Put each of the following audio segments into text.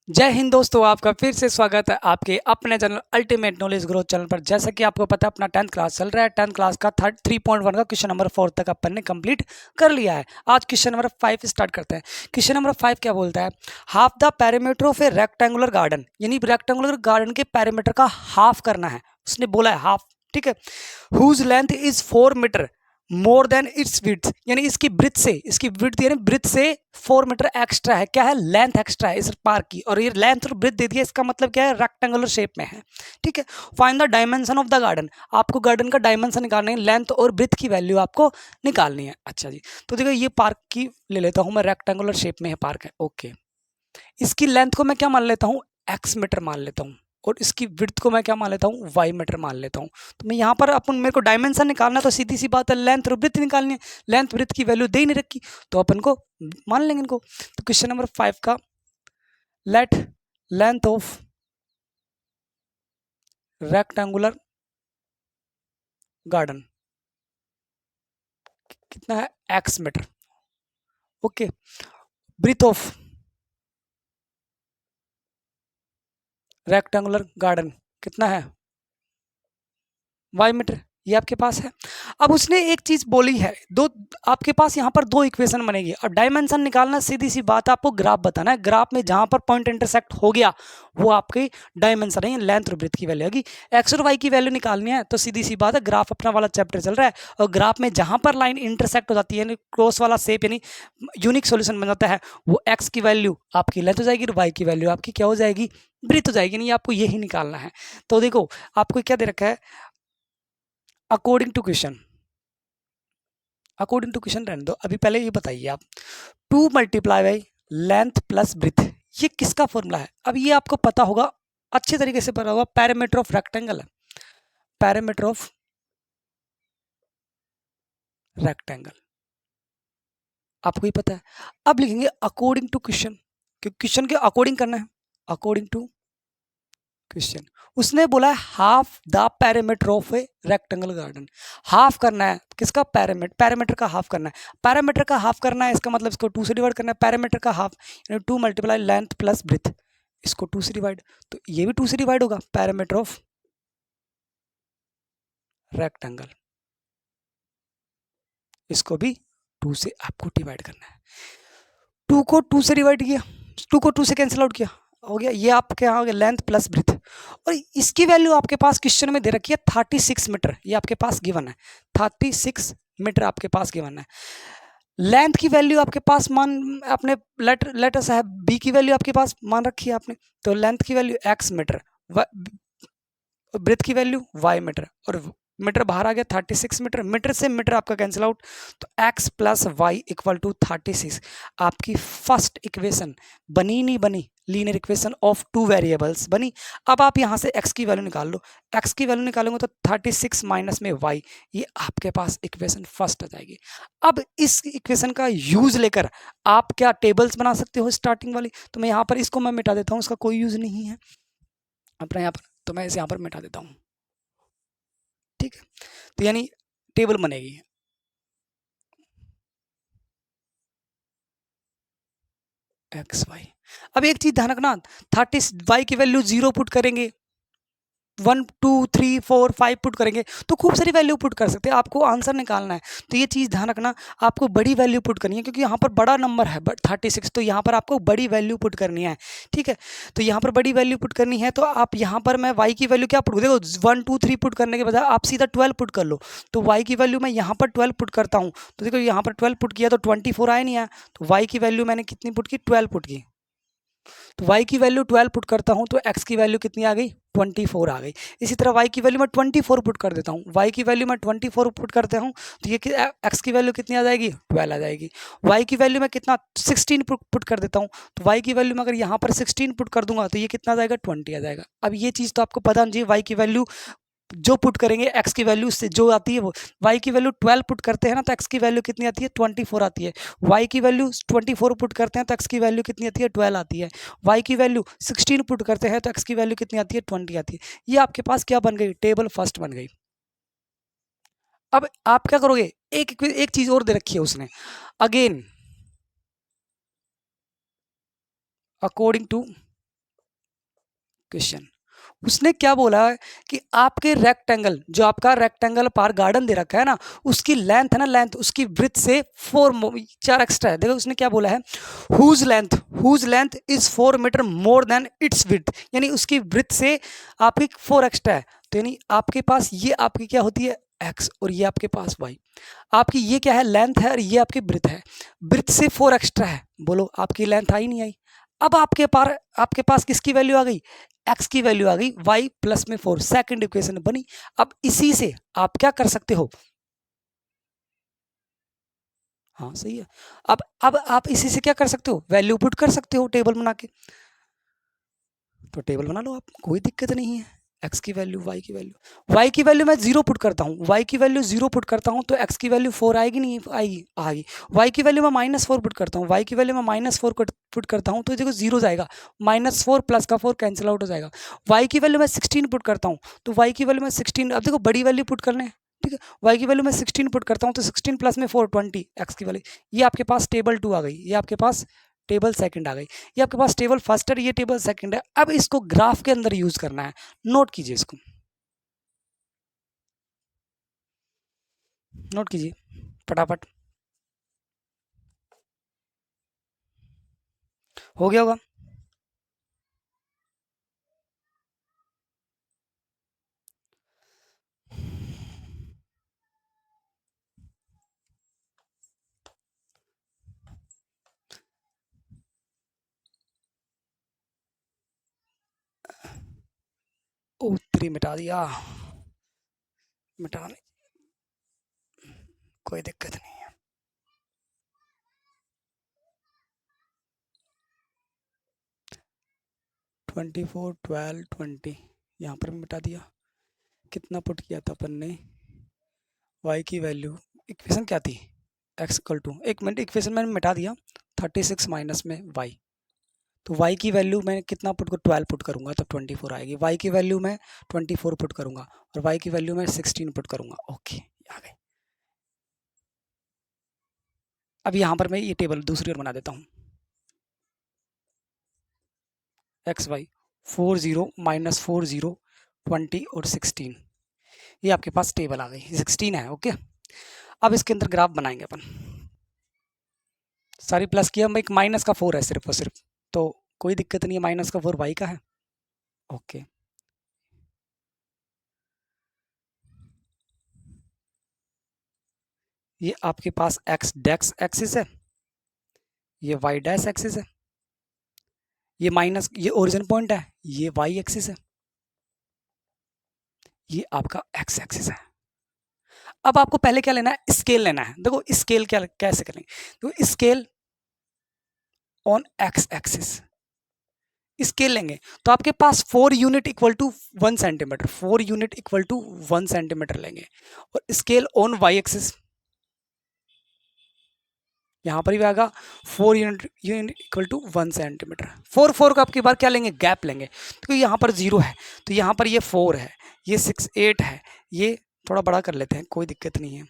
जय हिंद दोस्तों, आपका फिर से स्वागत है आपके अपने channel ultimate knowledge growth channel पर। जैसा कि आपको पता है अपना 10th क्लास चल रहा है। 10th क्लास का 3.1 का क्वेश्चन नंबर 4 तक अपन ने कंप्लीट कर लिया है। आज क्वेश्चन नंबर 5 स्टार्ट करते हैं। क्वेश्चन नंबर 5 क्या बोलता है? Half the perimeter of a rectangular garden, यानी रेक्टेंगुलर गार्डन के पेरीमीटर का हाफ करना है। उसने बोला है हाफ, ठीक है। Whose length is 4 metre more than its width, यानी इसकी ब्रिथ से, इसकी विड्थ यानी ब्रिथ से 4 मीटर एक्स्ट्रा है। क्या है? लेंथ एक्स्ट्रा है इस पार्क की, और ये लेंथ और ब्रिथ दे दिया। इसका मतलब क्या है? रेक्टेंगुलर शेप में है, ठीक है। Find the dimension of the garden, आपको गार्डन का डायमेंशन निकालना है, लेंथ और ब्रिथ की वैल्यू आपको निकालनी है। अच्छा जी, तो देखो ये पार्क की ले लेता हूं मैं, रेक्टेंगुलर शेप में है पार्क है, ओके। इसकी लेंथ को मैं क्या मान लेता हूँ? एक्स मीटर मान लेता हूँ, और इसकी विड्थ को मैं क्या मान लेता हूँ? वाई मीटर मान लेता हूँ। तो मैं यहाँ पर अपन, मेरे को डायमेंशन निकालना है, तो सीधी सी बात है लेंथ और ब्रिथ निकालनी है। लेंथ ब्रिथ की वैल्यू दे ही नहीं रखी, तो अपन को मान लेंगे इनको। तो क्वेश्चन नंबर 5 का let length of rectangular garden कितना है? X metre, okay. Breadth of rectangular garden कितना है? वाई मीटर, ये आपके पास है। अब उसने एक चीज बोली है, दो आपके पास यहाँ पर दो इक्वेशन बनेगी। अब डायमेंशन निकालना, सीधी सी बात, आपको ग्राफ बताना है। ग्राफ में जहां पर पॉइंट इंटरसेक्ट हो गया वो आपकी डायमेंशन है, लेंथ और ब्रेथ की वैल्यू होगी। एक्स और वाई की वैल्यू निकालनी है, तो सीधी सी बात है, ग्राफ अपना वाला चैप्टर चल रहा है, और ग्राफ में जहां पर लाइन इंटरसेक्ट हो जाती है, क्रॉस वाला शेप यानी यूनिक सोल्यूशन बन जाता है, वो एक्स की वैल्यू आपकी लेंथ हो जाएगी और वाई की वैल्यू आपकी क्या हो जाएगी? ब्रेथ हो जाएगी। नहीं, आपको यही निकालना है। तो देखो आपको क्या दे रखा है, according to question, according to question रहने दो, अभी पहले ये बताइए आप, 2 multiply by length plus breadth, ये किसका फॉर्मूला है? अब ये आपको पता होगा, अच्छे तरीके से पता होगा, पैरामीटर ऑफ रेक्टेंगल है, पैरामीटर ऑफ रेक्टेंगल आपको ही पता है। अब लिखेंगे अकॉर्डिंग टू क्वेश्चन, क्योंकि क्वेश्चन के अकॉर्डिंग करना है, अकॉर्डिंग टू क्वेश्चन। उसने बोला है half the parameter of a rectangle garden, half करना है किसका? पैरामीटर, पैरामीटर का हाफ करना है। पैरामीटर का हाफ करना है, इसका मतलब इसको 2 से डिवाइड करना है। पैरामीटर का हाफ यानी 2 मल्टीप्लाई लेंथ प्लस ब्रिथ, इसको 2 से डिवाइड, तो ये भी 2 से डिवाइड होगा। पैरामीटर ऑफ रेक्टेंगल, इसको भी 2 से आपको डिवाइड करना है। 2 को 2 से डिवाइड किया, 2 को 2 से कैंसिल आउट किया, हो गया। ये आपके यहाँ हो गया लेंथ प्लस ब्रिथ, और इसकी वैल्यू आपके पास क्वेश्चन में दे रखी है 36 मीटर, ये आपके पास गिवन है, 36 मीटर आपके पास गिवन है। लेंथ की वैल्यू आपके पास मान, आपने लेटर साहब बी की वैल्यू आपके पास मान रखी है आपने, तो लेंथ की वैल्यू एक्स मीटर, ब्रेथ की वैल्यू वाई मीटर, और मीटर बाहर आ गया 36 मीटर, मीटर से मीटर आपका कैंसिल आउट, तो x plus Y equal to 36 आपकी फर्स्ट इक्वेशन बनी। नहीं बनी? लीनियर इक्वेशन ऑफ 2 वेरिएबल्स बनी। अब आप यहाँ से x की वैल्यू निकाल लो, x की वैल्यू निकालोगे तो 36 माइनस में y, ये आपके पास इक्वेशन फर्स्ट आ जाएगी। अब इस इक्वेशन का यूज लेकर आप क्या टेबल्स बना सकते हो स्टार्टिंग वाली, तो मैं यहाँ पर इसको मैं मिटा देता हूँ, इसका कोई यूज नहीं है अपने यहाँ पर, तो मैं इसे यहाँ पर मिटा देता हूँ, ठीक है। तो यानी टेबल बनेगी, एक्स वाई। अब एक चीज ध्यान रखना, 30 वाई की वैल्यू 0 पुट करेंगे, 1 2 3 4 5 पुट करेंगे तो खूब सारी वैल्यू पुट कर सकते हैं, आपको आंसर निकालना है। तो ये चीज़ ध्यान रखना, आपको बड़ी वैल्यू पुट करनी है, क्योंकि यहाँ पर बड़ा नंबर है 36, तो यहाँ पर आपको बड़ी वैल्यू पुट करनी है, ठीक है। तो यहाँ पर बड़ी वैल्यू पुट करनी है, तो आप यहाँ पर मैं वाई की वैल्यू क्या पुट, देखो 1 2 3 पुट करने के बजाय आप सीधा 12 पुट कर लो। तो वाई की वैल्यू मैं यहाँ पर 12 पुट करता हूँ, तो देखो यहाँ पर 12 पुट किया तो 24 आया नहीं आया, तो वाई की वैल्यू मैंने कितनी पुट की? 12 पुट की। तो y की वैल्यू 12 पुट करता हूं तो x की वैल्यू कितनी आ गई? 24 आ गई। इसी तरह y की वैल्यू मैं 24 पुट कर देता हूं, y की वैल्यू मैं 24 पुट करते हूं तो ये x की वैल्यू कितनी आ जाएगी? 12 आ जाएगी। y की वैल्यू मैं कितना? 16 पुट कर देता हूं, तो y की वैल्यू मैं अगर यहाँ पर 16 पुट कर दूंगा तो ये कितना आ जाएगा? 20 आ जाएगा। अब ये चीज़ तो आपको पता नहीं, y की वैल्यू जो पुट करेंगे x की वैल्यू से जो आती है वो, y की वैल्यू 12 पुट करते हैं ना तो x की वैल्यू कितनी आती है? 24 आती है। y की वैल्यू 24 पुट करते हैं तो x की वैल्यू कितनी आती है? 12 आती है। y की वैल्यू 16 पुट करते हैं तो x की वैल्यू कितनी आती है? 20 आती है। ये आपके पास क्या बन गई? टेबल फर्स्ट बन गई। अब आप क्या करोगे, एक चीज और दे रखी है उसने, अगेन अकॉर्डिंग टू क्वेश्चन। उसने क्या बोला है कि आपके रेक्टेंगल, जो आपका रेक्टेंगल पार गार्डन दे रखा है ना, उसकी लेंथ है ना, लेंथ उसकी ब्रिथ से 4 एक्स्ट्रा है। देखो उसने क्या बोला है, whose length is 4 metre more than its width, यानी उसकी ब्रिथ से आपकी 4 एक्स्ट्रा है। तो यानी आपके पास ये आपकी क्या होती है x, और ये आपके पास y। आपकी ये क्या है, लेंथ है, और ये आपकी ब्रिथ है। ब्रिथ से 4 एक्स्ट्रा है, बोलो आपकी लेंथ आई नहीं आई। अब आपके पास किसकी वैल्यू आ गई, x की वैल्यू आ गई, y प्लस में 4, सेकंड इक्वेशन बनी। अब इसी से आप क्या कर सकते हो, हाँ सही है। अब आप इसी से क्या कर सकते हो, वैल्यू पुट कर सकते हो टेबल बना के। तो टेबल बना लो आप, कोई दिक्कत नहीं है। x की वैल्यू, y की वैल्यू मैं 0 पुट करता हूँ, y की वैल्यू 0 पुट करता हूँ तो x की वैल्यू 4 आएगी नहीं आएगी, आएगी। y की वैल्यू मैं -4 पुट करता हूँ, y की वैल्यू मैं -4 पुट करता हूँ तो देखो 0 जाएगा, -4 प्लस का 4 कैंसिल आउट हो जाएगा। y की वैल्यू मैं 16 पुट करता हूँ तो y की वैल्यू मैं 16, अब देखो बड़ी वैल्यू पुट करने हैं, ठीक है। y की वैल्यू मैं 16 पुट करता हूँ तो 16 प्लस में 4 20, x की वैल्यू, ये आपके पास टेबल 2 आ गई, ये आपके पास टेबल सेकंड आ गई, ये आपके पास टेबल फर्स्ट है, ये टेबल सेकंड है। अब इसको ग्राफ के अंदर यूज करना है, नोट कीजिए इसको, नोट कीजिए फटाफट, हो गया होगा। ओ 3 मिटा दिया, मिटाने कोई दिक्कत नहीं है। 24 12 20 यहाँ पर भी मिटा दिया। कितना पुट किया था अपन ने, y की वैल्यू, इक्वेशन क्या थी, x इक्वल टू, एक मिनट इक्वेशन मैंने मिटा दिया, 36 माइनस में y, तो y की वैल्यू मैं कितना पुट कर, 12 पुट करूंगा तब 24 आएगी। y की वैल्यू मैं 24 पुट करूंगा और y की वैल्यू मैं 16 पुट करूंगा, ओके आ गई। अब यहाँ पर मैं ये टेबल दूसरी ओर बना देता हूँ, एक्स वाई 40 -40 20 और 16, ये आपके पास टेबल आ गई, 16 है, ओके। अब इसके अंदर ग्राफ बनाएंगे अपन, सारी प्लस किया, एक माइनस का 4 है सिर्फ और सिर्फ, तो कोई दिक्कत नहीं है, माइनस का 4 वाई का है, ओके। ये आपके पास एक्स डैक्स एक्सिस है, ये वाई डैश एक्सिस है, ये माइनस, ये ओरिजिन पॉइंट है, ये वाई एक्सिस है, ये आपका एक्स एक्सिस है। अब आपको पहले क्या लेना है, स्केल लेना है। देखो स्केल क्या कैसे करेंगे, तो scale on X axis, scale लेंगे तो आपके पास 4 unit equal to 1 centimetre, 4 unit equal to 1 centimetre लेंगे। और स्केल ऑन वाई एक्सिस, यहाँ पर भी आएगा 4 यूनिट इक्वल टू 1 सेंटीमीटर। 4 का आपकी बार क्या लेंगे, गैप लेंगे, तो यहाँ पर 0 है तो यहाँ पर ये 4 है, ये 6 8 है, ये थोड़ा बड़ा कर लेते हैं, कोई दिक्कत नहीं है।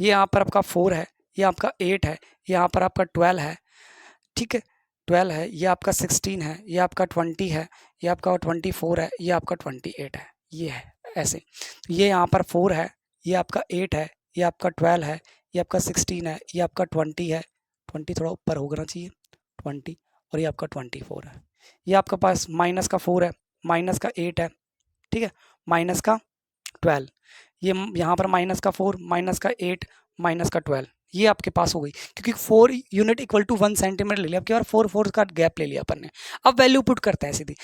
ये यहाँ पर आपका 4 है, ये आपका 8 है, यहाँ पर आपका 12 है, ठीक है 12 है, ये आपका 16 है, ये आपका 20 है, ये आपका 24 है, ये आपका 28 है, ये है ऐसे। ये यहाँ पर 4 है, ये आपका 8 है, ये आपका 12 है, ये आपका 16 है, ये आपका 20 है, 20 थोड़ा ऊपर होना चाहिए 20, और ये आपका 24 है। ये आपके पास माइनस का 4 है, माइनस का 8 है, ठीक है, माइनस का 12, ये यहाँ पर माइनस का 4, माइनस का 8, माइनस का 12, ये आपके पास हो गई, क्योंकि 4 यूनिट इक्वल टू 1 सेंटीमीटर ले लिया, अब क्या 4 का गैप ले लिया अपन ने। अब वैल्यू पुट करते हैं सीधी,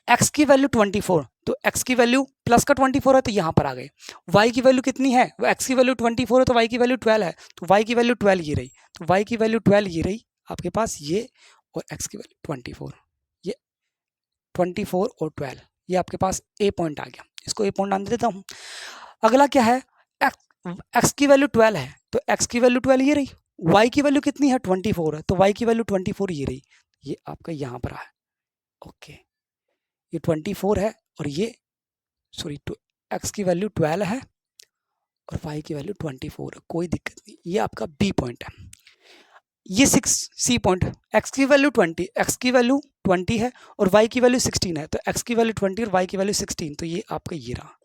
x की वैल्यू 24, तो x की वैल्यू प्लस का 24 है तो यहाँ पर आ गए। y की वैल्यू कितनी है, x की वैल्यू 24 है तो y की वैल्यू 12 है, तो y की वैल्यू 12 ये रही, तो y की वैल्यू 12 ये रही आपके पास ये, और x की वैल्यू 24, ये 24 और 12, ये आपके पास ए पॉइंट आ गया, इसको ए पॉइंट डाल देता हूँ। अगला क्या है, x की वैल्यू 12 है तो x की वैल्यू 12 ये रही, y की वैल्यू कितनी है 24 है तो y की वैल्यू 24 ये रही, ये आपका यहाँ पर है, ओके। ये 24 है और ये सॉरी x की वैल्यू 12 है और y की वैल्यू 24 है, कोई दिक्कत नहीं, ये आपका बी पॉइंट है। ये 6 सी पॉइंट, एक्स की वैल्यू 20, एक्स की वैल्यू 20 है और वाई की वैल्यू 16 है, तो एक्स की वैल्यू 20 और वाई की वैल्यू 16, तो ये आपका ये रहा,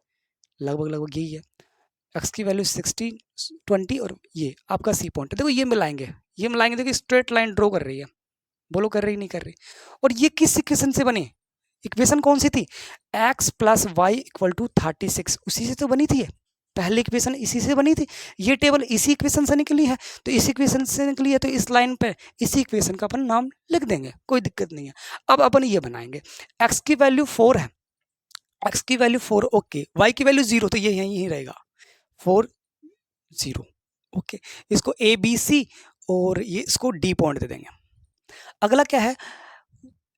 लगभग लगभग यही है। एक्स की वैल्यू 16 20 और ये आपका सी पॉइंट है। देखो ये मिलाएंगे, देखो स्ट्रेट लाइन ड्रॉ कर रही है, बोलो कर रही नहीं कर रही। और ये किस इक्वेशन से बनी, इक्वेशन कौन सी थी, x plus Y equal to 36, उसी से तो बनी थी ये, पहली इक्वेशन इसी से बनी थी, ये टेबल इसी इक्वेशन से निकली है, तो इसी इक्वेशन से निकली है, तो इस लाइन पे इसी इक्वेशन का अपन नाम लिख देंगे, कोई दिक्कत नहीं है। अब अपन ये बनाएंगे, x की वैल्यू 4 है, x की वैल्यू 4 ओके, y की वैल्यू 0, तो ये यहीं रहेगा 4 0 ओके। इसको ए बी सी और ये इसको डी पॉइंट दे देंगे। अगला क्या है,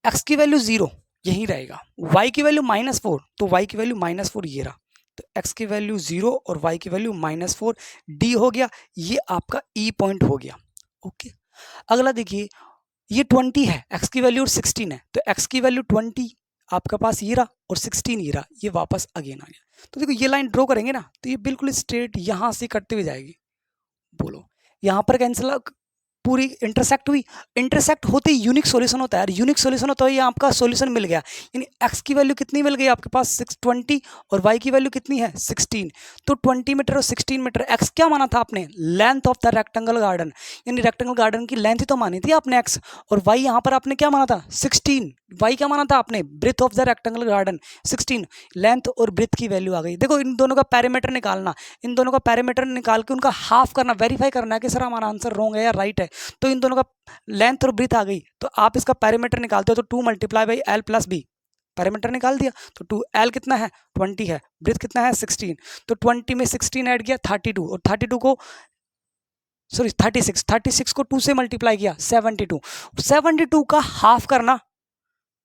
x की वैल्यू 0 यहीं रहेगा, y की वैल्यू -4, तो y की वैल्यू -4 ये रहा, तो x की वैल्यू 0 और y की वैल्यू -4, d हो गया, ये आपका e पॉइंट हो गया ओके। अगला देखिए, ये 20 है, x की वैल्यू 16 है, तो x की वैल्यू 20 आपका पास ये रहा और 16 ये रहा, ये वापस अगेन आ गया। तो देखो ये लाइन ड्रॉ करेंगे ना, तो ये बिल्कुल स्ट्रेट यहाँ से कटते हुए जाएगी, बोलो यहाँ पर कैंसिल, पूरी इंटरसेक्ट हुई, इंटरसेक्ट होते ही यूनिक सॉल्यूशन होता है, यूनिक सॉल्यूशन होता है, ये आपका सॉल्यूशन मिल गया, यानी x की वैल्यू कितनी मिल गई आपके पास 620 और y की वैल्यू कितनी है 16, तो 20 मीटर और 16 मीटर, x क्या माना था आपने, length of the rectangle garden, यानी रेक्टेंगल गार्डन की लेंथ ही तो मानी थी आपने x, और y यहाँ पर आपने क्या माना था 16, y क्या माना था आपने, breadth of the rectangle garden 16, length और ब्रेथ की वैल्यू आ गई। देखो इन दोनों का पैरामीटर निकालना, इन दोनों का पैरामीटर निकाल के उनका हाफ करना, वेरीफाई करना है कि सर हमारा आंसर रॉन्ग है या राइट है, तो इन दोनों का लेंथ और ब्रीथ आ गई, तो आप इसका पैरामीटर निकालते हो, तो 2 multiply by L plus B, parameter निकाल दिया, तो 2 एल कितना है 20 है, ब्रीथ कितना है 16, तो 20 में 16 ऐड किया 32, और 32 को सॉरी 36 को 2 से मल्टीप्लाई किया 72, 72 का हाफ करना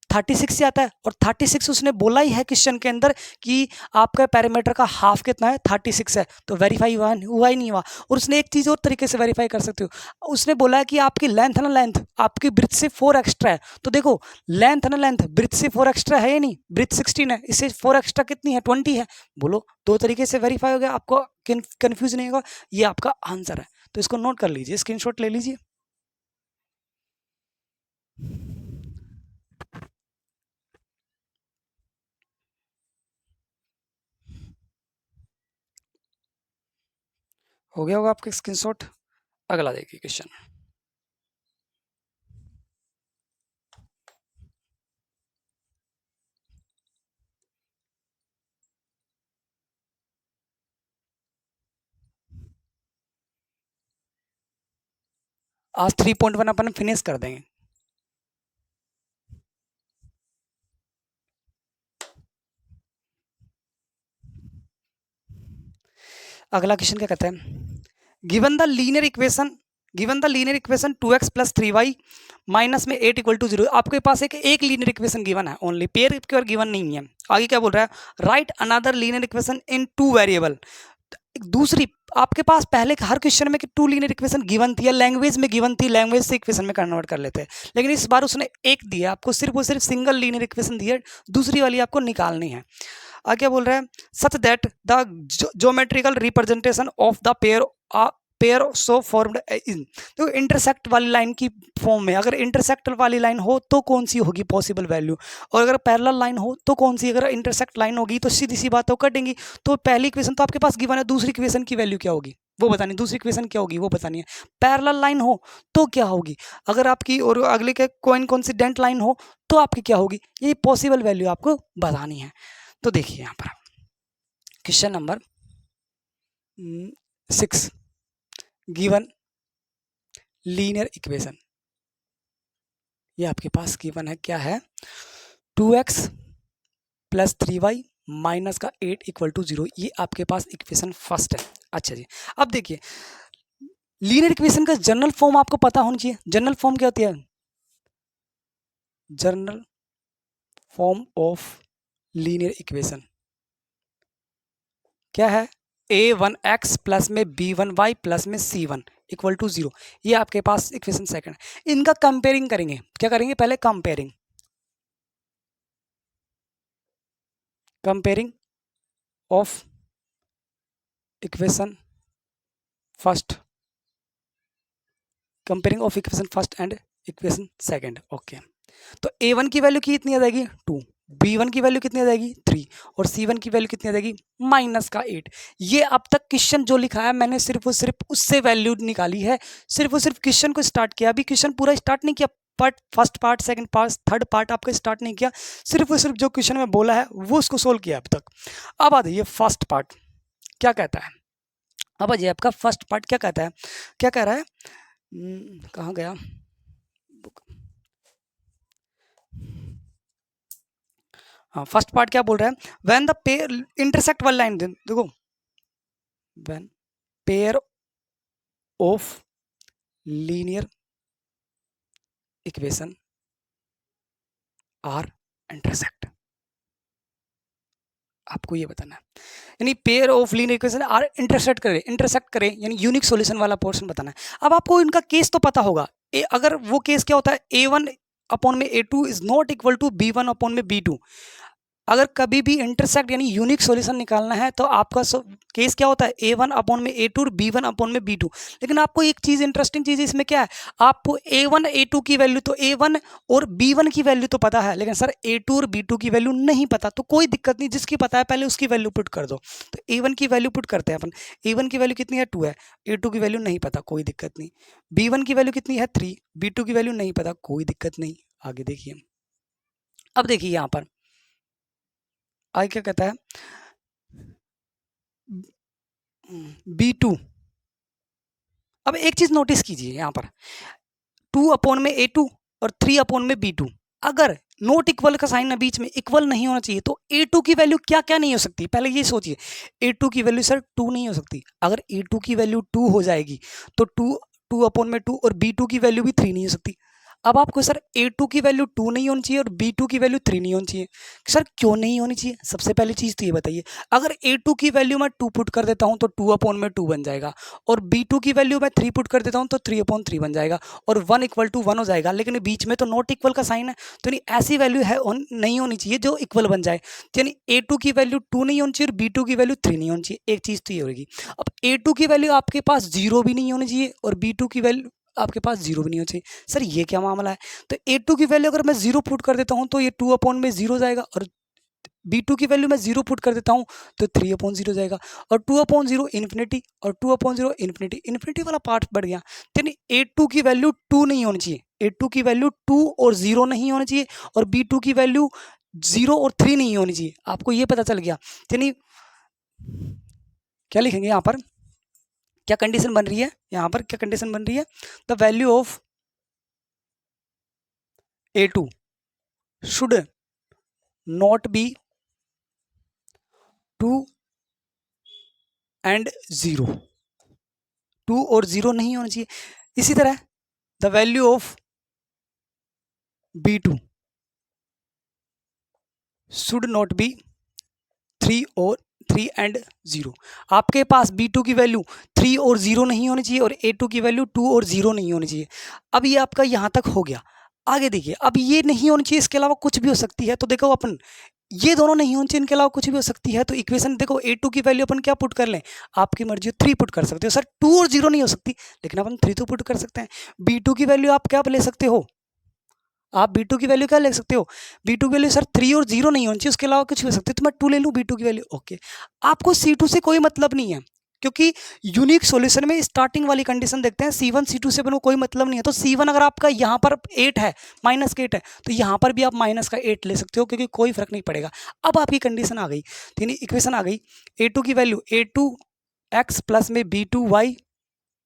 36 से आता है, और 36 उसने बोला ही है क्वेश्चन के अंदर कि आपका पैरामीटर का हाफ कितना है 36 है, तो वेरीफाई हुआ ही नहीं हुआ। और उसने एक चीज़ और तरीके से वेरीफाई कर सकते हो, उसने बोला है कि आपकी लेंथ है ना, लेंथ आपकी ब्रिथ से 4 एक्स्ट्रा है, तो देखो लेंथ है ना, लेंथ ब्रिथ से 4 एक्स्ट्रा है या नहीं, ब्रिथ 16 है, इससे 4 एक्स्ट्रा कितनी है 20 है, बोलो दो तरीके से वेरीफाई हो गया, आपको कन्फ्यूज नहीं होगा, ये आपका आंसर है, तो इसको नोट कर लीजिए, स्क्रीनशॉट ले लीजिए। हो गया होगा आपका स्क्रीनशॉट। अगला देखिए क्वेश्चन, आज 3.1 अपन फिनिश कर देंगे। अगला क्वेश्चन क्या कहता है, given the linear equation 2x plus 3y minus में 8 इक्वल टू 0, आपके पास एक लीनियर इक्वेशन गिवन है, ओनली पेयर गिवन नहीं है। आगे क्या बोल रहा है, right another linear equation in 2 variable, दूसरी आपके पास पहले हर क्वेश्चन में कि 2 लीनियर इक्वेशन गिवन थी या लैंग्वेज में गिवन थी, लैंग्वेज से इक्वेशन में कन्वर्ट कर लेते हैं, लेकिन इस बार उसने एक दिया आपको, सिर्फ और सिर्फ सिंगल लीनियर इक्वेशन दी है, दूसरी वाली आपको निकालनी है। आगे क्या बोल रहा है, such that the geometrical representation of the pair so formed in, तो इंटरसेक्ट वाली लाइन की फॉर्म में, अगर इंटरसेक्ट वाली लाइन हो तो कौन सी होगी पॉसिबल वैल्यू, और अगर पैरेलल लाइन हो तो कौन सी, अगर इंटरसेक्ट लाइन होगी तो सीधी सी बात हो कटेंगी, तो पहली इक्वेशन तो आपके पास गिवन है, दूसरी इक्वेशन की वैल्यू क्या होगी वो बतानी, दूसरी इक्वेशन क्या होगी वो बतानी है, पैरेलल लाइन हो तो क्या होगी, अगर आपकी और अगले के कोइंसिडेंट लाइन हो तो आपकी क्या होगी, ये पॉसिबल वैल्यू आपको बतानी है। तो देखिए यहाँ पर question number 6, given linear equation, ये आपके पास गिवन है, क्या है 2x प्लस 3y माइनस का 8 इक्वल टू 0, ये आपके पास इक्वेशन फर्स्ट है। अच्छा जी, अब देखिए लीनियर इक्वेशन का जनरल फॉर्म आपको पता होना चाहिए, जनरल फॉर्म क्या होती है, general form of linear equation क्या है, a1x प्लस में b1y प्लस में c1 इक्वल टू 0, ये आपके पास इक्वेशन सेकंड है। इनका कंपेयरिंग करेंगे, क्या करेंगे पहले comparing of equation first comparing of equation first and equation second. Okay, तो A1 की वैल्यू कितनी आ जाएगी 2, B1 की वैल्यू कितनी आ जाएगी 3 और C1 की वैल्यू कितनी आ जाएगी -8। ये अब तक क्वेश्चन जो लिखा है मैंने सिर्फ और सिर्फ उससे वैल्यू निकाली है, सिर्फ और सिर्फ क्वेश्चन को स्टार्ट किया, अभी क्वेश्चन पूरा स्टार्ट नहीं किया, first part second part third part आपका स्टार्ट नहीं किया, सिर्फ और सिर्फ जो क्वेश्चन में बोला है वो उसको सोल्व किया अब तक। अब आ जाइए फर्स्ट पार्ट क्या कहता है, अब आ जाइए आपका फर्स्ट पार्ट क्या कहता है, क्या कह रहा है, कहाँ गया, हाँ फर्स्ट पार्ट क्या बोल रहा है, when the pair intersect one line, देखो when pair of linear equation are intersect, आपको ये बताना है, यानी pair of linear equation are intersect करे यानी यूनिक सॉल्यूशन वाला पोर्शन बताना है। अब आपको इनका केस तो पता होगा, अगर वो केस क्या होता है A1 अपॉन में A2 is not equal to B1 upon में B2, अगर कभी भी इंटरसेक्ट यानी यूनिक सॉल्यूशन निकालना है तो आपका केस क्या होता है A1 अपॉन में A2 और B1 अपॉन में B2। लेकिन आपको एक चीज़ इंटरेस्टिंग चीज़ इसमें क्या है, आपको A1 A2 की वैल्यू तो A1 और B1 की वैल्यू तो पता है, लेकिन सर A2 और B2 की वैल्यू नहीं पता, तो कोई दिक्कत नहीं, जिसकी पता है पहले उसकी वैल्यू पुट कर दो। तो A1 की वैल्यू पुट करते हैं अपन, A1 की वैल्यू कितनी है 2 है, A2 की वैल्यू नहीं पता कोई दिक्कत नहीं, B1 की वैल्यू कितनी है 3, B2 की वैल्यू नहीं पता कोई दिक्कत नहीं। आगे देखिए, अब देखिए यहाँ पर आगे क्या कहता है, B2, अब एक चीज नोटिस कीजिए यहाँ पर 2 अपॉन में A2 और 3 अपॉन में B2, अगर नोट इक्वल का साइन है बीच में, इक्वल नहीं होना चाहिए, तो A2 की वैल्यू क्या क्या नहीं हो सकती, पहले ये सोचिए, A2 की वैल्यू सर 2 नहीं हो सकती, अगर A2 की वैल्यू 2 हो जाएगी तो 2 अपॉन में 2 और B2 की वैल्यू भी 3 नहीं हो सकती। अब आपको सर A2 की वैल्यू 2 नहीं होनी चाहिए और B2 की वैल्यू 3 नहीं होनी चाहिए, सर क्यों नहीं होनी चाहिए, सबसे पहली चीज़ तो ये बताइए, अगर A2 की वैल्यू मैं 2 पुट कर देता हूँ तो 2 अपॉन में 2 बन जाएगा, और B2 की वैल्यू मैं 3 पुट कर देता हूँ तो 3 अपॉन 3 बन जाएगा, और 1 इक्वल टू 1 हो जाएगा, लेकिन बीच में तो नॉट इक्वल का साइन है, तो नहीं ऐसी वैल्यू है नहीं होनी चाहिए जो इक्वल बन जाए, यानी A2 की वैल्यू 2 नहीं होनी चाहिए और B2 की वैल्यू 3 नहीं होनी चाहिए, एक चीज़ तो ये होगी। अब A2 की वैल्यू आपके पास 0 भी नहीं होनी चाहिए और B2 की वैल्यू आपके पास 0 भी नहीं होनी चाहिए, सर ये क्या मामला है, तो A2 की वैल्यू अगर मैं 0 पुट कर देता हूँ तो ये 2 अपॉन में 0 जाएगा, और B2 की वैल्यू मैं 0 पुट कर देता हूँ तो 3 अपॉन 0 जाएगा, और 2 अपॉन 0 इन्फिनिटी और 2 अपॉन 0 इन्फिनिटी, इन्फिनिटी वाला पार्ट बढ़ गया, यानी A2 की वैल्यू 2 नहीं होनी चाहिए, A2 की वैल्यू 2 और 0 नहीं होनी चाहिए, और B2 की वैल्यू 0 और 3 नहीं होनी चाहिए, आपको ये पता चल गया, यानी क्या लिखेंगे यहाँ पर, क्या कंडीशन बन रही है, यहाँ पर क्या कंडीशन बन रही है, the value of A2 should not be 2 and 0, 2 और 0 नहीं होना चाहिए। इसी तरह the value of B2 should not be 3 और 3 एंड 0, आपके पास B2 की वैल्यू 3 और 0 नहीं होनी चाहिए और A2 की वैल्यू 2 और 0 नहीं होनी चाहिए। अब ये आपका यहाँ तक हो गया, आगे देखिए, अब ये नहीं होनी चाहिए, इसके अलावा कुछ भी हो सकती है, तो देखो अपन ये दोनों नहीं होनी चाहिए, इनके अलावा कुछ भी हो सकती है, तो इक्वेशन देखो A2 की वैल्यू अपन क्या पुट कर लें, आपकी मर्जी 3 पुट कर सकते हो, सर 2 और 0 नहीं हो सकती, लेकिन अपन 3 तो पुट कर सकते हैं। B2 की वैल्यू आप क्या ले सकते हो, आप B2 की वैल्यू क्या ले सकते हो, B2 की वैल्यू सर 3 और 0 नहीं होनी चाहिए, उसके अलावा कुछ भी हो सकती है, तो मैं 2 ले लूँ B2 की वैल्यू, ओके। आपको C2 से कोई मतलब नहीं है, क्योंकि यूनिक सॉल्यूशन में स्टार्टिंग वाली कंडीशन देखते हैं, C1 C2 से कोई मतलब नहीं है, तो C1 अगर आपका यहाँ पर 8 है -8 है तो यहाँ पर भी आप माइनस का 8 ले सकते हो, क्योंकि कोई फर्क नहीं पड़ेगा। अब आपकी कंडीशन आ गई, यानी इक्वेशन आ गई, A2 की वैल्यू A2x प्लस में B2y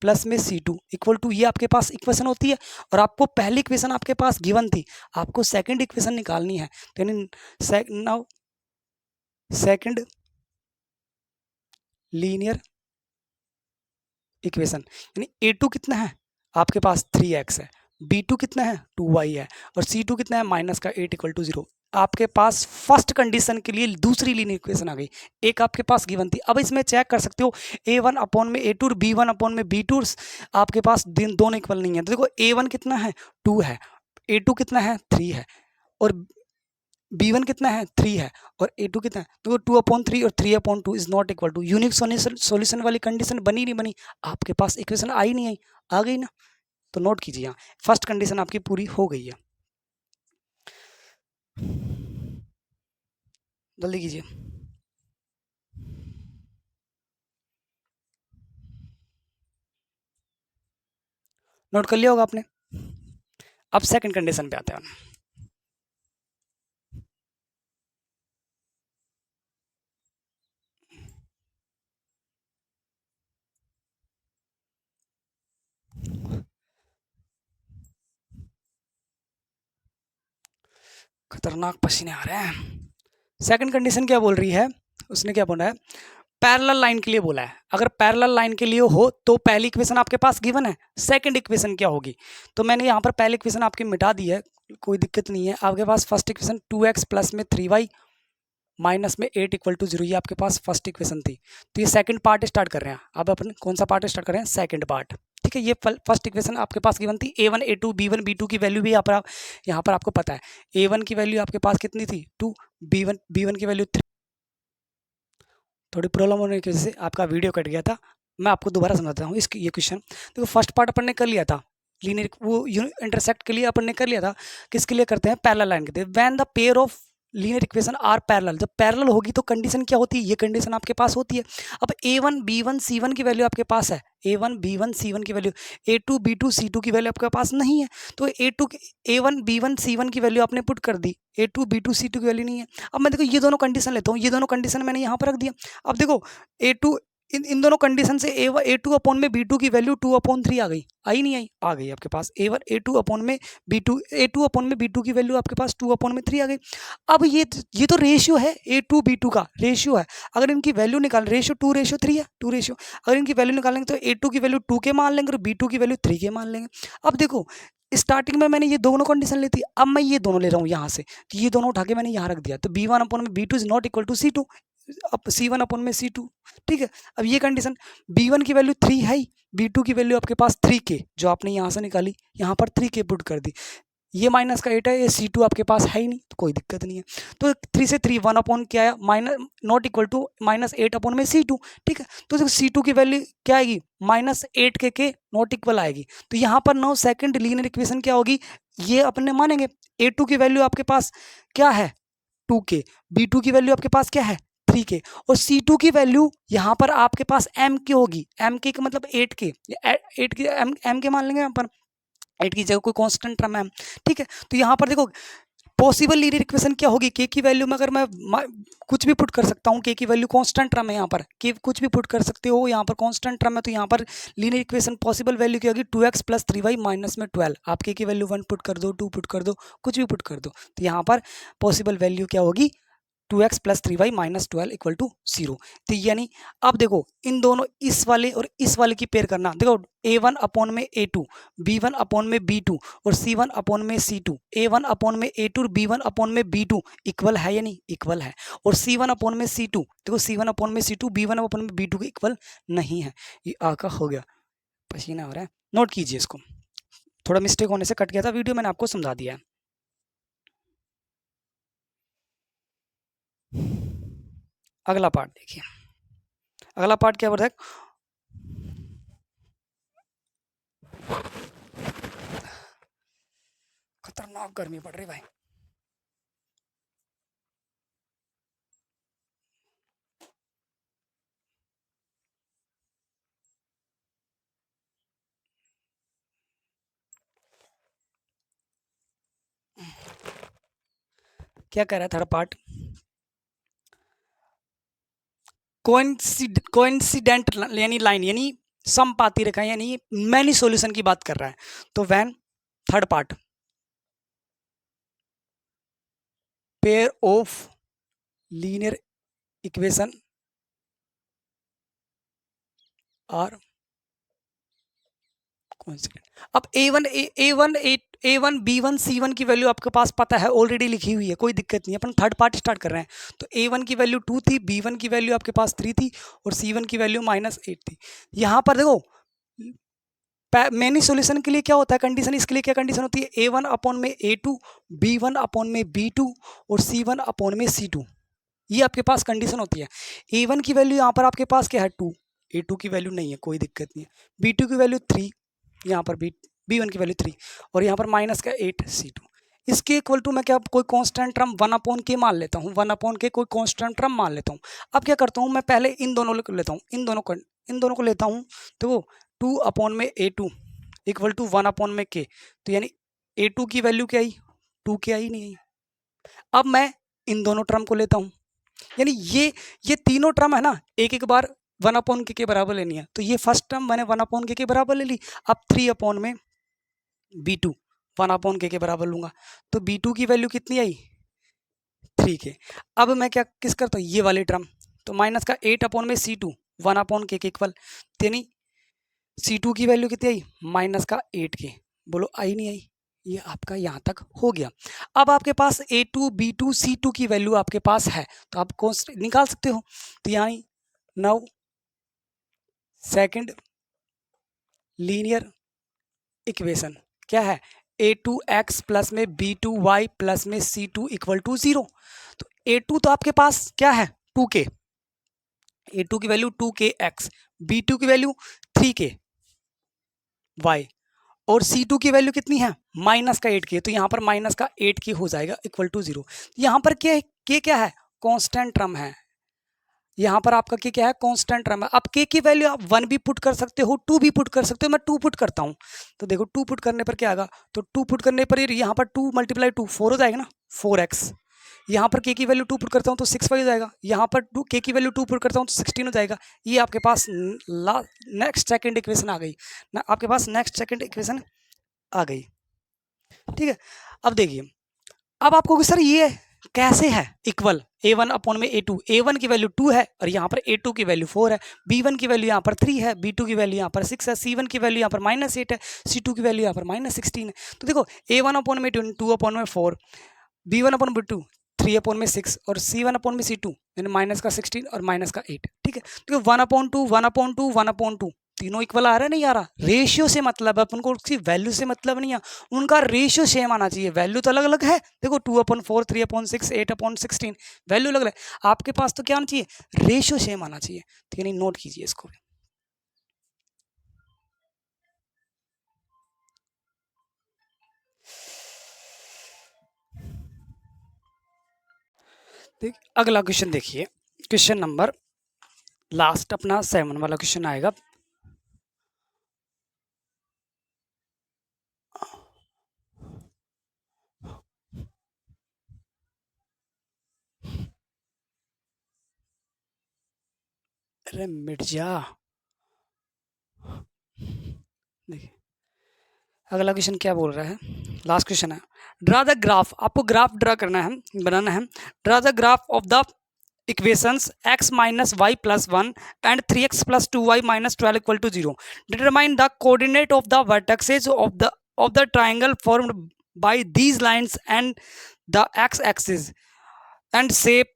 प्लस में C2 इक्वल टू, ये आपके पास इक्वेशन होती है, और आपको पहली इक्वेशन आपके पास गिवन थी, आपको सेकंड इक्वेशन निकालनी है, तो यानी नाउ सेकंड लीनियर इक्वेशन, यानी A2 कितना है आपके पास 3x है, B2 कितना है 2y है, और C2 कितना है -8 इक्वल टू 0। आपके पास फर्स्ट कंडीशन के लिए दूसरी लीनियर इक्वेशन आ गई, एक आपके पास गिवन थी। अब इसमें चेक कर सकते हो A1 अपॉन में A2 और B1 अपॉन में B2 आपके पास दोनों इक्वल नहीं है, तो देखो A1 कितना है 2 है, A2 कितना है 3 है, और B1 कितना है 3 है, और A2 कितना है, तो 2/3 और 3/2 is not equal to, unique solution वाली कंडीशन बनी नहीं बनी, आपके पास इक्वेशन आई नहीं आई, आ गई ना। तो नोट कीजिए, यहाँ फर्स्ट कंडीशन आपकी पूरी हो गई है। जल्दी कीजिए। नोट कर लिया होगा आपने। अब सेकंड कंडीशन पे आते हैं। खतरनाक पसीने आ रहे हैं। सेकंड कंडीशन क्या बोल रही है, उसने क्या बोला है, पैरेलल लाइन के लिए बोला है। अगर पैरेलल लाइन के लिए हो तो पहली इक्वेशन आपके पास गिवन है, सेकंड इक्वेशन क्या होगी, तो मैंने यहाँ पर पहली इक्वेशन आपकी मिटा दी है, कोई दिक्कत नहीं है। आपके पास फर्स्ट इक्वेशन 2x प्लस में 3y माइनस में 8 इक्वल टू 0, ये आपके पास फर्स्ट इक्वेशन थी। तो ये सेकंड पार्ट स्टार्ट कर रहे हैं। अब अपन कौन सा पार्ट स्टार्ट कर रहे हैं, सेकंड पार्ट। ठीक है, ये फर्स्ट इक्वेशन आपके पास गिवन थी, a1 a2 b1 b2 की वैल्यू भी यहाँ पर आपको पता है। a1 की वैल्यू आपके पास कितनी थी 2, b1 की वैल्यू 3। थोड़ी प्रॉब्लम होने की वजह से आपका वीडियो कट गया था, मैं आपको दोबारा समझाता हूँ इसकी ये क्वेश्चन। देखो फर्स्ट पार्ट अपन ने कर लिया था, लीनियर वो इंटरसेक्ट के लिए अपन ने कर लिया था। किसके लिए करते हैं, पैरेलल लाइन के लिए। When the pair of linear equation are parallel, जब पैरेलल होगी तो कंडीशन क्या होती है, ये कंडीशन आपके पास होती है। अब a1 b1 c1 की वैल्यू आपके पास है, a1 b1 c1 की वैल्यू, a2 b2 c2 की वैल्यू आपके पास नहीं है, तो a1 b1 c1 की वैल्यू आपने पुट कर दी, a2 b2 c2 की वैल्यू नहीं है। अब मैं देखो ये दोनों कंडीशन लेता हूँ, ये दोनों कंडीशन मैंने यहाँ पर रख दिया। अब देखो a2 इन दोनों कंडीशन से a2 अपॉन में b2 की वैल्यू 2/3 आ गई, आई नहीं आई, आ गई आपके पास। a2 अपॉन में b2, a2 अपॉन में b2 की वैल्यू आपके पास 2/3 आ गई। अब ये तो रेशियो है, a2 b2 का रेशियो है। अगर इनकी वैल्यू निकाल, रेशियो 2:3 है, 2 रेशियो, अगर इनकी वैल्यू निकालेंगे तो a2 की वैल्यू 2 के मान लेंगे और b2 की वैल्यू 3 के मान लेंगे। अब देखो स्टार्टिंग में मैंने ये दोनों कंडीशन ली थी, अब मैं ये दोनों ले रहा हूँ यहाँ से, तो ये दोनों उठा के मैंने यहाँ रख दिया, तो b1 अपॉन में b2 is not equal to c2, अब c1 अपॉन में c2। ठीक है, अब ये कंडीशन b1 की वैल्यू 3 है, b2 की वैल्यू आपके पास 3k, जो आपने यहाँ से निकाली यहाँ पर 3k पुट कर दी, ये माइनस का 8 है, ये c2 आपके पास है ही नहीं, तो कोई दिक्कत नहीं है। तो 3 से 3 1 अपॉन क्या आया, minus not equal to -8 upon में c2। ठीक है, तो c2 की वैल्यू क्या आएगी, -8 के नॉट इक्वल आएगी। तो यहाँ पर नो सेकंड लीनियर इक्वेशन क्या होगी, ये अपने मानेंगे। a2 की वैल्यू आपके पास क्या है 2k, b2 की वैल्यू आपके पास क्या है 3k, और c2 की वैल्यू यहाँ पर आपके पास m होगी, m का मतलब 8k, 8k m के मान लेंगे यहाँ पर, 8 की जगह कोई कांस्टेंट टर्म है। ठीक है, तो यहाँ पर देखो पॉसिबल लीनियर इक्वेशन क्या होगी, के की वैल्यू में अगर मैं कुछ भी पुट कर सकता हूँ, के की वैल्यू कांस्टेंट टर्म है, यहाँ पर के कुछ भी पुट कर सकते हो, यहाँ पर कांस्टेंट टर्म है, तो यहाँ पर लीनियर इक्वेशन पॉसिबल वैल्यू क्या होगी 2x प्लस 3y माइनस में 12। आप के की वैल्यू 1 पुट कर दो, 2 पुट कर दो, कुछ भी पुट कर दो, तो यहाँ पर पॉसिबल वैल्यू क्या होगी 2x plus 3y minus 12 equal to 0। तो यानी अब देखो इन दोनों, इस वाले और इस वाले की पेयर करना, देखो a1 अपॉन में a2, b1 अपॉन में b2 और c1 अपॉन में c2, a1 अपॉन में a2 और b1 अपॉन में b2 इक्वल है या नहीं, इक्वल है। और c1 अपॉन में c2, देखो c1 अपॉन में c2 b1 अपॉन में b2 के इक्वल नहीं है। ये आका हो गया, पसीना हो रहा है, नोट कीजिए इसको, थोड़ा मिस्टेक होने से कट गया था वीडियो, मैंने आपको समझा दिया है। अगला पार्ट देखिए, अगला पार्ट क्या बोलता है, खतरनाक गर्मी पड़ रही भाई। क्या कह रहा है थर्ड पार्ट, कोइंसिडेंट यानी लाइन, यानी समपाती रेखा, यानी मैनी सॉल्यूशन की बात कर रहा है। तो when third part pair of linear equation are coincident. अब a1 b1 c1 की वैल्यू आपके पास पता है, ऑलरेडी लिखी हुई है, कोई दिक्कत नहीं है, अपन थर्ड पार्ट स्टार्ट कर रहे हैं। तो a1 की वैल्यू 2 थी, b1 की वैल्यू आपके पास 3 थी और c1 की वैल्यू -8 थी। यहाँ पर देखो मैनी सॉल्यूशन के लिए क्या होता है कंडीशन, इसके लिए क्या कंडीशन होती है, a1 अपॉन में a2, b1 अपॉन में b2 और c1 अपॉन में c2, ये आपके पास कंडीशन होती है। a1 की वैल्यू यहाँ पर आपके पास क्या है 2, a2 की वैल्यू नहीं है, कोई दिक्कत नहीं है, b2 की वैल्यू 3, यहाँ पर B1 की वैल्यू 3 और यहाँ पर माइनस का 8 C2। इसके इक्वल टू मैं क्या कोई कांस्टेंट टर्म 1/k मान लेता हूँ, 1/k कोई कांस्टेंट टर्म मान लेता हूँ। अब क्या करता हूँ मैं पहले इन दोनों को लेता हूँ, इन दोनों को लेता हूँ, तो वो 2/A2 इक्वल टू 1/k, तो यानी A2 की वैल्यू क्या आई, 2k आई नहीं आई। अब मैं इन दोनों टर्म को लेता हूँ, यानी ये तीनों टर्म है ना, एक एक बार 1/k के बराबर लेनी है, तो ये फर्स्ट टर्म मैंने 1/k के बराबर ले ली। अब 3/B2 1/k के बराबर लूंगा, तो B2 की वैल्यू कितनी आई, 3k। अब मैं क्या किस करता हूँ, ये वाली टर्म, तो माइनस का 8/C2 1/k के इक्वल, यानी C2 की वैल्यू कितनी आई, माइनस का 8k। बोलो आई नहीं आई, ये आपका यहाँ तक हो गया। अब आपके पास A2 B2 C2 की वैल्यू आपके पास है, तो आप कौन निकाल सकते हो, तो यानी नाउ सेकंड लीनियर इक्वेशन क्या है, A2x प्लस में B2y प्लस में C2 इक्वल टू 0। तो A2 तो आपके पास क्या है 2k, A2 की वैल्यू 2kx, B2 की वैल्यू 3k y और C2 की वैल्यू कितनी है माइनस का 8k, तो यहाँ पर माइनस का 8k हो जाएगा इक्वल टू 0। यहाँ पर k क्या है, कांस्टेंट टर्म है, यहाँ पर आपका k क्या है, कांस्टेंट टर्म है। अब k की वैल्यू आप 1 भी पुट कर सकते हो, 2 भी पुट कर सकते हो, मैं 2 पुट करता हूँ, तो देखो 2 पुट करने पर क्या आएगा, तो 2 पुट करने पर यहाँ पर 2 × 2 4 हो जाएगा ना, 4x। यहाँ पर k की वैल्यू 2 पुट करता हूँ तो 6y हो जाएगा, यहाँ पर k की वैल्यू 2 पुट करता हूँ तो 16 हो जाएगा। ये आपके पास नेक्स्ट सेकंड इक्वेशन आ गई ना, आपके पास नेक्स्ट सेकंड इक्वेशन आ गई, ठीक है। अब देखिए, अब आपको सर ये कैसे है इक्वल, A1/A2, A1 की वैल्यू 2 है और यहाँ पर A2 की वैल्यू 4 है, B1 की वैल्यू यहाँ पर 3 है, B2 की वैल्यू यहाँ पर 6 है, C1 की वैल्यू यहाँ पर -8 है, C2 की वैल्यू यहाँ पर -16 है। तो देखो A1/A2 2/4, B1/B2 3/6 और C1/C2 यानी माइनस का 16 और माइनस का 8, ठीक है। तो 1/2 1/2 1/2 तीनों इक्वल आ रहा है नहीं आ रहा, रेशियो से मतलब है, अपन को उसकी वैल्यू से मतलब नहीं है, उनका रेशियो सेम आना चाहिए। वैल्यू तो अलग अलग है, देखो 2/4 3/6 8/16 वैल्यू अलग है, आपके पास तो क्या आना चाहिए, रेशियो सेम आना चाहिए। तो यानी नोट कीजिए इसको, देख अगला क्वेश्चन देखिए, क्वेश्चन नंबर लास्ट अपना 7 वाला क्वेश्चन आएगा। अरे मिट जा, देखिए अगला क्वेश्चन क्या बोल रहा है, लास्ट क्वेश्चन है, ड्रा द ग्राफ, आपको ग्राफ ड्रा करना है, बनाना है। Draw the graph of the equations x minus y plus 1 and 3x plus 2y minus 12 equal to 0. Determine the coordinate of the vertices of the triangle formed by these lines and the x-axis and shape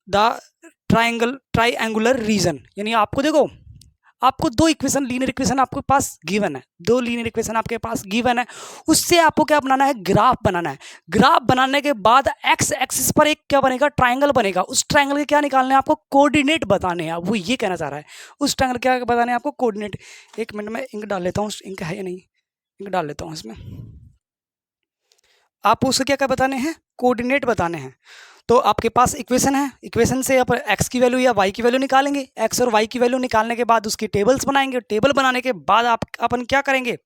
the triangular region। यानी आपको देखो, आपको दो equation linear equation आपके पास given है, दो linear equation आपके पास गिवन है, उससे आपको क्या बनाना है, ग्राफ बनाना है। ग्राफ बनाने के बाद एक्स एक्सिस पर एक क्या बनेगा, ट्रायंगल बनेगा। उस ट्रायंगल के क्या निकालने हैं आपको, कोऑर्डिनेट बताने हैं। वो ये कहना चाह रहा है, उस ट्रायंगल क्या बताने हैं आपको, कोऑर्डिनेट। एक मिनट में इंक डाल लेता हूँ, इंक है या नहीं, इंक डाल लेता हूँ इसमें। आप उससे क्या क्या बताने हैं, कोऑर्डिनेट बताने हैं। तो आपके पास इक्वेशन है, इक्वेशन से आप एक्स की वैल्यू या वाई की वैल्यू निकालेंगे, एक्स और वाई की वैल्यू निकालने के बाद उसकी टेबल्स बनाएंगे, टेबल बनाने के बाद अपन क्या करेंगे,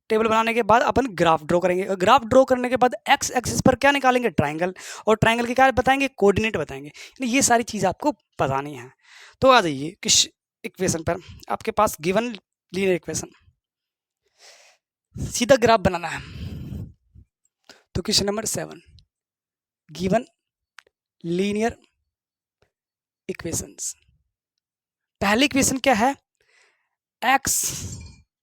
टेबल बनाने के बाद अपन ग्राफ ड्रॉ करेंगे, और ग्राफ ड्रॉ करने के बाद एक्स एक्सिस पर क्या निकालेंगे, ट्रायंगल, और ट्रायंगल के क्या बताएंगे, कोऑर्डिनेट बताएंगे। ये सारी चीज़ आपको बतानी है। तो आ जाइए किस इक्वेशन पर, आपके पास गिवन लीनियर इक्वेशन, सीधा ग्राफ बनाना है। तो question number 7, given linear equations. पहली इक्वेशन क्या है, x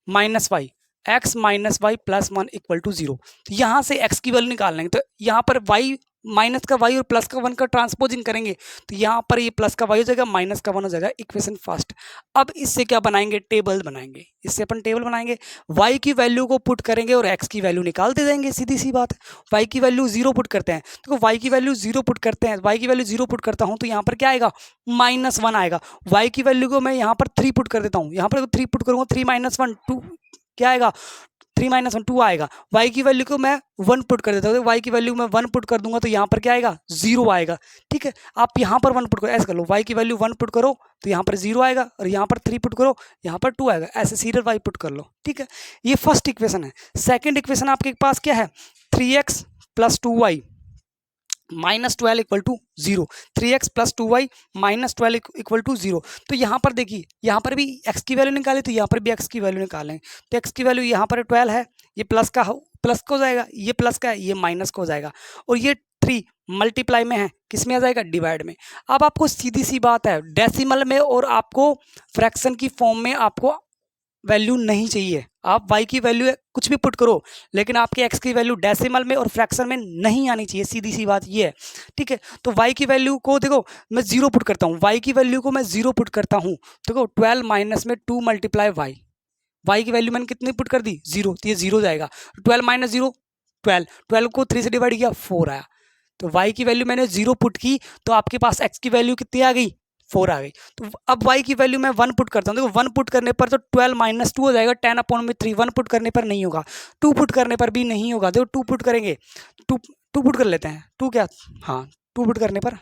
minus Y, X minus Y plus 1 equal to 0। तो यहाँ से x की वैल्यू निकाल लेंगे, तो यहाँ पर y माइनस का y और प्लस का 1 का ट्रांसपोजिंग करेंगे, तो यहाँ पर ये प्लस का y हो जाएगा, माइनस का 1 हो जाएगा, इक्वेशन फर्स्ट। अब इससे क्या बनाएंगे, टेबल बनाएंगे, इससे अपन टेबल बनाएंगे, y की वैल्यू को पुट करेंगे और x की वैल्यू निकाल दे देंगे, सीधी सी बात है। y की वैल्यू 0 पुट करते हैं, तो y की वैल्यू 0 पुट करते हैं, y की वैल्यू 0 पुट करता हूँ तो यहाँ पर क्या आएगा, -1 आएगा। y की वैल्यू को मैं यहाँ पर 3 पुट कर देता हूँ, यहाँ पर 3 पुट करूँगा, 3 - 1 2 क्या आएगा, 3 माइनस 1 2 आएगा। y की वैल्यू को मैं 1 पुट कर देता हूँ, y की वैल्यू मैं 1 पुट कर दूंगा तो यहाँ पर क्या आएगा 0 आएगा। ठीक है, आप यहाँ पर 1 पुट करो, ऐसे कर लो, y की वैल्यू 1 पुट करो तो यहाँ पर 0 आएगा, और यहाँ पर 3 पुट करो यहाँ पर 2 आएगा, ऐसे सीरियल y पुट कर लो। ठीक है, ये फर्स्ट इक्वेशन है। सेकेंड इक्वेशन आपके पास क्या है, 3x plus 2y minus 12 equal to 0, 3x plus 2y minus 12 equal to 0। तो यहाँ पर देखिए, यहाँ पर भी x की वैल्यू निकाले तो यहाँ पर भी x की वैल्यू निकालें, तो x की वैल्यू यहाँ पर 12 है, ये प्लस का हो जाएगा, ये प्लस का है, ये माइनस का हो जाएगा, और ये 3 मल्टीप्लाई में है, किस में आ जाएगा, डिवाइड में। अब आपको सीधी सी बात है, डेसिमल में और आपको फ्रैक्शन की फॉर्म में आपको वैल्यू नहीं चाहिए। आप y की वैल्यू कुछ भी पुट करो, लेकिन आपके x की वैल्यू डेसिमल में और फ्रैक्शन में नहीं आनी चाहिए, सीधी सी बात ये है। ठीक है, तो y की वैल्यू को देखो मैं 0 पुट करता हूँ, y की वैल्यू को मैं 0 पुट करता हूँ, देखो 12 माइनस में 2 मल्टीप्लाई y की वैल्यू मैंने कितनी पुट कर दी 0, तो ये 0 जाएगा। 12 माइनस 0 12 को 3 से डिवाइड किया 4 आया, तो y की वैल्यू मैंने 0 पुट की तो आपके पास x की वैल्यू कितनी आ गई 4 आ गई। तो अब y की वैल्यू मैं 1 पुट करता हूँ, देखो 1 पुट करने पर तो 12 माइनस 2 हो जाएगा, 10/3। 1 पुट करने पर नहीं होगा, 2 पुट करने पर भी नहीं होगा, देखो 2 पुट करेंगे, 2 पुट कर लेते हैं, 2 क्या, हाँ 2 पुट करने पर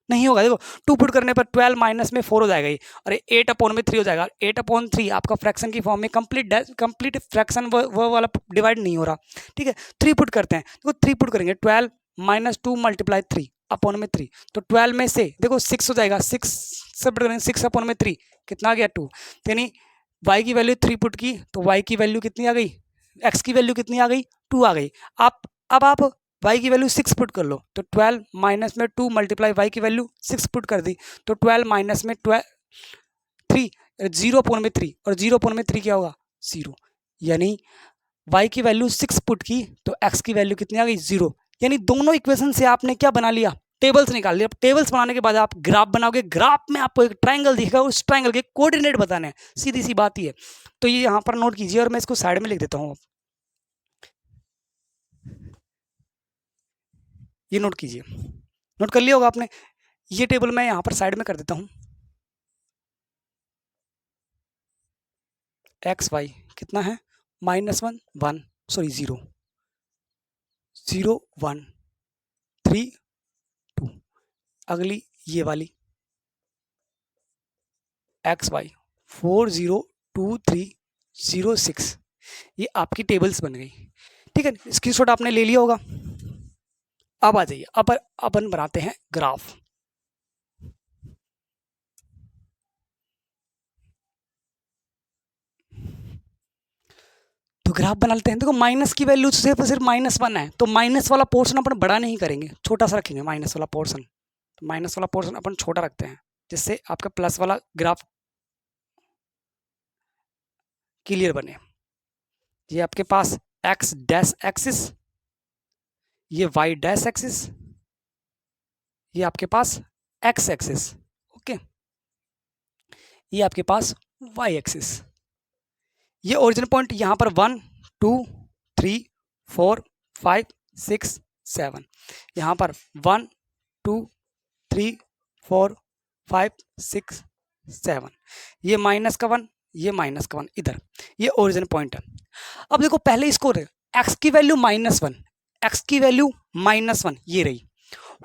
नहीं होगा, देखो 2 पुट करने पर 12 माइनस में 4 हो जाएगा ये, और 8/3 हो जाएगा। 8/3 आपका फ्रैक्शन की फॉर्म में कंप्लीट फ्रैक्शन वो वाला डिवाइड नहीं हो रहा। ठीक है, 3 पुट करते हैं, देखो 3 पुट करेंगे, 12 माइनस 2 मल्टीप्लाई 3/3, तो 12 में से देखो 6 हो जाएगा, 6 सब पुट करेंगे, 6/3 कितना आ गया 2, यानी y की वैल्यू 3 पुट की तो y की वैल्यू कितनी आ गई, x की वैल्यू कितनी आ गई 2 आ गई। अब आप y की वैल्यू 6 पुट कर लो, तो 12 माइनस में 2 मल्टीप्लाई y की वैल्यू 6 पुट कर दी, तो 12 माइनस में 3 0/3, और 0/3 क्या होगा 0, यानी y की वैल्यू 6 पुट की तो x की वैल्यू कितनी आ गई 0। यानी दोनों इक्वेशन से आपने क्या बना लिया, टेबल्स निकाल लिया। टेबल्स बनाने के बाद आप ग्राफ बनाओगे, ग्राफ में आपको एक ट्रायंगल दिखेगा, उस ट्रायंगल के कोऑर्डिनेट बताने हैं, सीधी सी बात ही है। तो ये यहाँ पर नोट कीजिए, और मैं इसको साइड में लिख देता हूँ, ये नोट कीजिए, नोट कर लिया होगा आपने, ये टेबल मैं यहाँ पर साइड में कर देता हूँ। एक्स वाई कितना है, -1 1 सॉरी 0 0 1 3 2, अगली ये वाली एक्स वाई 4 0 2 3 0 6, ये आपकी टेबल्स बन गई। ठीक है, स्क्रीनशॉट आपने ले लिया होगा। अब आ जाइए, अपन बनाते हैं ग्राफ। तो ग्राफ बना लेते हैं। देखो माइनस की वैल्यू सिर्फ -1 है, तो माइनस वाला पोर्शन अपन बड़ा नहीं करेंगे, छोटा सा रखेंगे माइनस वाला पोर्शन। तो माइनस वाला पोर्शन अपन छोटा रखते हैं, जिससे आपका प्लस वाला ग्राफ क्लियर बने। ये आपके पास एक्स डैश एक्सिस, ये वाई डैश एक्सिस, ये आपके पास एक्स एक्सिस, ओके, ये आपके पास वाई एक्सिस। ये ओरिजिन पॉइंट यहाँ पर 1 2 3 4 5 6 7, यहाँ पर 1 2 3 4 5 6 7, ये माइनस का 1, ये माइनस का 1 इधर, ये ओरिजिन पॉइंट है। अब देखो पहले इसको एक्स की वैल्यू -1, एक्स की वैल्यू -1 ये रही,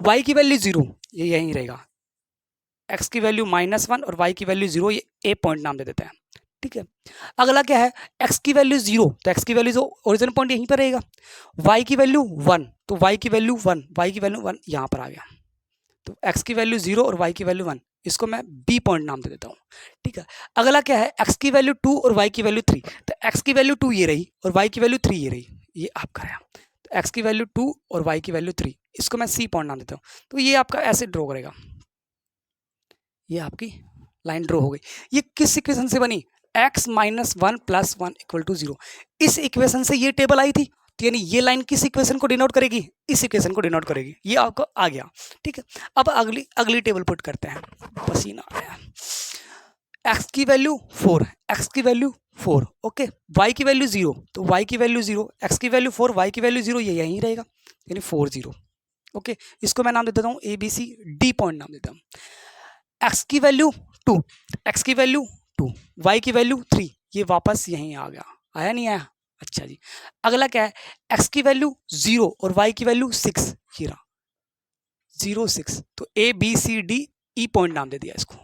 y की वैल्यू 0 ये यहीं रहेगा, x की वैल्यू -1 और y की वैल्यू 0, ये ए पॉइंट नाम दे देते हैं। ठीक है, अगला क्या है, x की वैल्यू 0, तो x की वैल्यू जो ओरिजिन पॉइंट यहीं पर रहेगा, y की वैल्यू 1, तो y की वैल्यू 1, y की वैल्यू 1 यहाँ पर आ गया, तो x की वैल्यू 0 और y की वैल्यू 1, इसको मैं b पॉइंट नाम दे देता हूँ। ठीक है, अगला क्या है, x की वैल्यू 2 और y की वैल्यू 3, तो x की वैल्यू 2 ये रही और y की वैल्यू 3 ये रही, ये आपका रहा, तो x की वैल्यू 2 और y की वैल्यू 3, इसको मैं c पॉइंट नाम देता हूँ। तो ये आपका ऐसे ड्रॉ करेगा, ये आपकी लाइन ड्रॉ हो गई। ये किस इक्वेशन से बनी, x - 1 + 1 = 0, इस इक्वेशन से ये टेबल आई थी, तो यानी ये लाइन किस इक्वेशन को डिनोट करेगी, इस इक्वेशन को डिनोट करेगी, ये आपको आ गया। ठीक है, अब अगली टेबल पुट करते हैं, पसीना आया। x की वैल्यू 4, x की वैल्यू 4, ओके, y की वैल्यू 0, तो y की वैल्यू 0, x की वैल्यू 4, y की वैल्यू 0, ये यहीं रहेगा, यानी 4 0, ओके, इसको मैं नाम दे देता हूँ ABCD पॉइंट नाम देता हूँ। x की वैल्यू 2, x की वैल्यू 2, y की वैल्यू 3, ये वापस यहीं आ गया, आया नहीं आया, अच्छा जी, अगला क्या है, x की वैल्यू 0 और y की वैल्यू 6, ये रहा 0 6, तो A B C D E point नाम दे दिया इसको।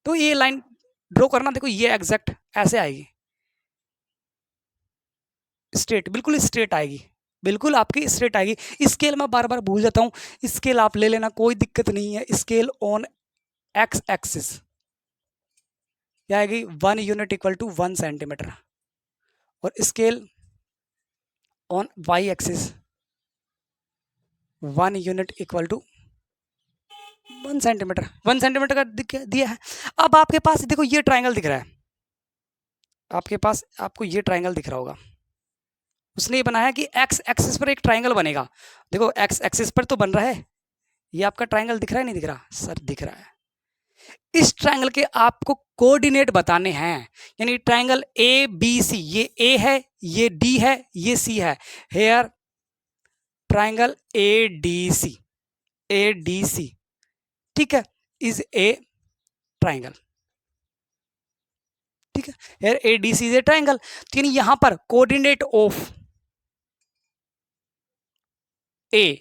तो ये लाइन ड्रॉ करना, देखो ये एग्जैक्ट ऐसे आएगी, स्ट्रेट, बिल्कुल स्ट्रेट आएगी, बिल्कुल आपकी स्ट्रेट आएगी। स्केल मैं बार बार भूल जाता हूँ, स्केल आप ले लेना, कोई दिक्कत नहीं है। स्केल ऑन एक्स एक्सिस क्या आएगी, 1 यूनिट इक्वल टू 1 सेंटीमीटर, और scale on Y axis 1 unit equal to 1 centimetre, 1 centimetre का दिया है। अब आपके पास देखो ये ट्राइंगल दिख रहा है, आपके पास आपको ये ट्राइंगल दिख रहा होगा, उसने ये बनाया कि एक्स एक्सिस पर एक ट्राइंगल बनेगा। देखो एक्स एक्सिस पर तो बन रहा है, ये आपका ट्राइंगल दिख रहा है नहीं दिख रहा सर, दिख रहा है। इस ट्राइंगल के आपको कोऑर्डिनेट बताने हैं, यानी ट्राइंगल ए बी सी, ये ए है, ये डी है, ये सी है। Here triangle A D C, A D C, ठीक है, इज ए ट्राइंगल, ठीक है, here A D C is a triangle. यानी यहां पर coordinate of A,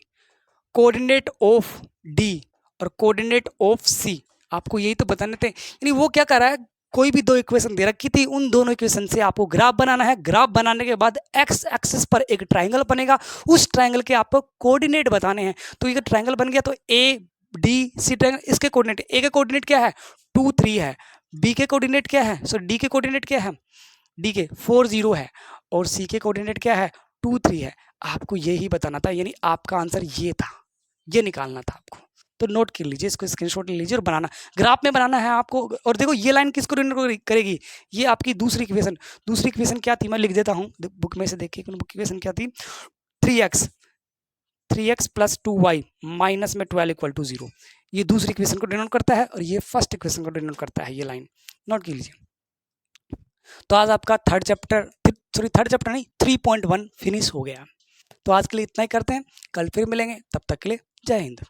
coordinate of D और कोऑर्डिनेट ऑफ सी, आपको यही तो बताने थे। यानी वो क्या कर रहा है, कोई भी दो इक्वेशन दे रखी थी, उन दोनों इक्वेशन से आपको ग्राफ बनाना है। ग्राफ बनाने के बाद एक्स एक्सिस पर एक ट्राइंगल बनेगा, उस ट्राइंगल के आपको कोऑर्डिनेट बताने हैं। तो ये ट्राइंगल बन गया, तो ए डी सी ट्राइंगल, इसके कोऑर्डिनेट, ए के कोऑर्डिनेट क्या है 2 3 है, बी के कोऑर्डिनेट क्या है, सो डी के कोऑर्डिनेट क्या है, डी के 4 0 है, और सी के कोऑर्डिनेट क्या है 2 3 है। आपको यही बताना था, यानी आपका आंसर ये था, ये निकालना था आपको। तो नोट कर लीजिए, इसको स्क्रीनशॉट ले लीजिए और बनाना, ग्राफ में बनाना है आपको। और देखो ये लाइन किसको डिनोट करेगी, ये आपकी दूसरी इक्वेशन, दूसरी इक्वेशन क्या थी मैं लिख देता हूँ बुक में से, देखिए बुक इक्वेशन क्या थी, 3x प्लस 2y माइनस में 12 इक्वल टू 0, ये दूसरी इक्वेशन को डिनोट करता है और ये फर्स्ट इक्वेशन को डिनोट करता है, ये लाइन नोट कर लीजिए। तो आज आपका थर्ड चैप्टर नहीं 3.1 फिनिश हो गया। तो आज के लिए इतना ही करते हैं, कल फिर मिलेंगे, तब तक के लिए जय हिंद।